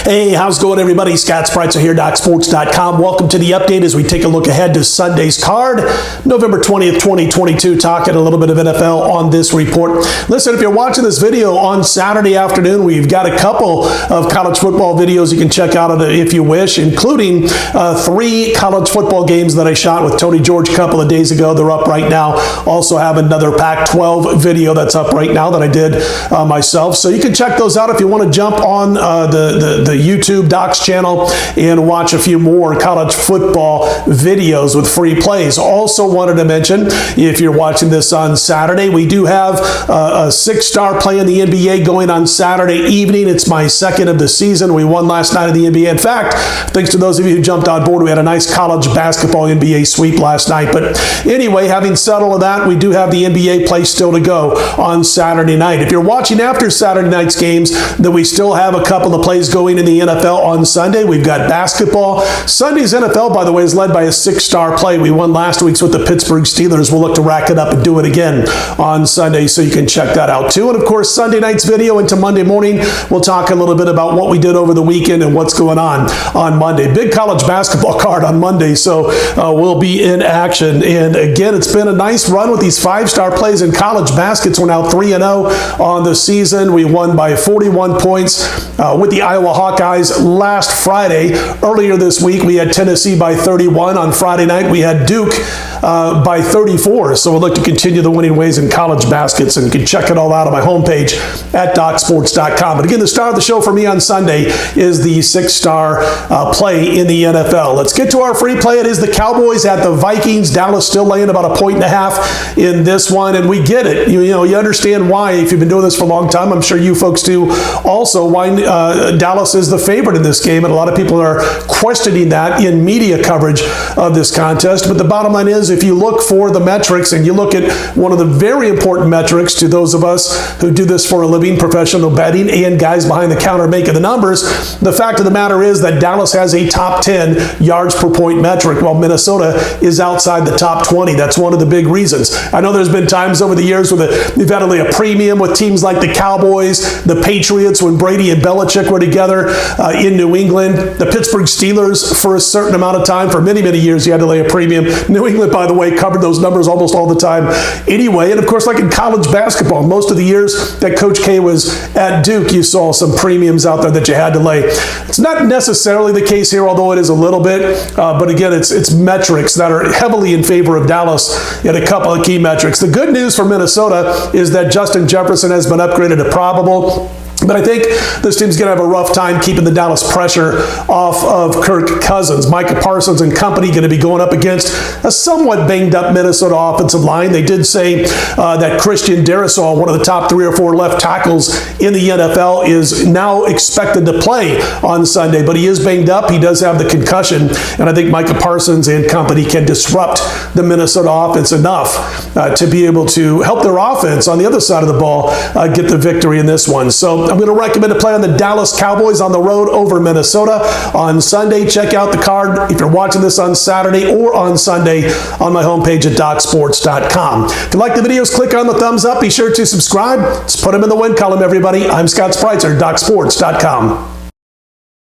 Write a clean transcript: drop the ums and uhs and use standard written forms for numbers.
Hey, how's it going, everybody? Scott Spreitzer here, DocSports.com. Welcome to the update as we take a look ahead to Sunday's card, November 20th, 2022. Talking a little bit of NFL on this report. Listen, if you're watching this video on Saturday afternoon, we've got a couple of college football videos you can check out if you wish, including 3 college football games that I shot with Tony George a couple of days ago. They're up right now. Also have another Pac-12 video that's up right now that I did myself. So you can check those out if you want to jump on the YouTube Docs channel and watch a few more college football videos with free plays. Also wanted to mention, if you're watching this on Saturday, we do have a 6-star play in the NBA going on Saturday evening. It's my second of the season. We won last night in the NBA. In fact, thanks to those of you who jumped on board, we had a nice college basketball NBA sweep last night. But anyway, having said all of that, we do have the NBA play still to go on Saturday night. If you're watching after Saturday night's games, then we still have a couple of plays going in the NFL on Sunday. We've got basketball. Sunday's NFL, by the way, is led by a 6-star play. We won last week's with the Pittsburgh Steelers. We'll look to rack it up and do it again on Sunday, so you can check that out too. And of course, Sunday night's video into Monday morning, we'll talk a little bit about what we did over the weekend and what's going on Monday. Big college basketball card on Monday, so we'll be in action. And again, it's been a nice run with these 5-star plays in college baskets. We're now 3-0 on the season. We won by 41 points with the Iowa Hawkeyes last Friday. Earlier this week, we had Tennessee by 31. On Friday night, we had Duke by 34. So we'll look to continue the winning ways in college baskets, and you can check it all out on my homepage at DocSports.com. But again, the star of the show for me on Sunday is the 6-star play in the NFL. Let's get to our free play. It is the Cowboys at the Vikings. Dallas still laying about 1.5 in this one, and we get it. You understand why, if you've been doing this for a long time. I'm sure you folks do also, why Dallas is the favorite in this game, and a lot of people are questioning that in media coverage of this contest. But the bottom line is, if you look for the metrics and you look at one of the very important metrics to those of us who do this for a living, professional betting, and guys behind the counter making the numbers, the fact of the matter is that Dallas has a top 10 yards per point metric, while Minnesota is outside the top 20. That's one of the big reasons. I know there's been times over the years where we've had to lay a premium with teams like the Cowboys, the Patriots, when Brady and Belichick were together in New England, the Pittsburgh Steelers for a certain amount of time. For many, many years, you had to lay a premium. New England, by the way, covered those numbers almost all the time anyway. And of course, like in college basketball, most of the years that Coach K was at Duke, you saw some premiums out there that you had to lay. It's not necessarily the case here, although it is a little bit. But again, it's metrics that are heavily in favor of Dallas in a couple of key metrics. The good news for Minnesota is that Justin Jefferson has been upgraded to probable. But I think this team's going to have a rough time keeping the Dallas pressure off of Kirk Cousins. Micah Parsons and company going to be going up against a somewhat banged-up Minnesota offensive line. They did say that Christian Darrisaw, one of the top 3 or 4 left tackles in the NFL, is now expected to play on Sunday. But he is banged up. He does have the concussion. And I think Micah Parsons and company can disrupt the Minnesota offense enough to be able to help their offense on the other side of the ball get the victory in this one. So I'm going to recommend a play on the Dallas Cowboys on the road over Minnesota on Sunday. Check out the card if you're watching this on Saturday or on Sunday on my homepage at DocSports.com. If you like the videos, click on the thumbs up. Be sure to subscribe. Let's put them in the win column, everybody. I'm Scott Spreitzer, DocSports.com.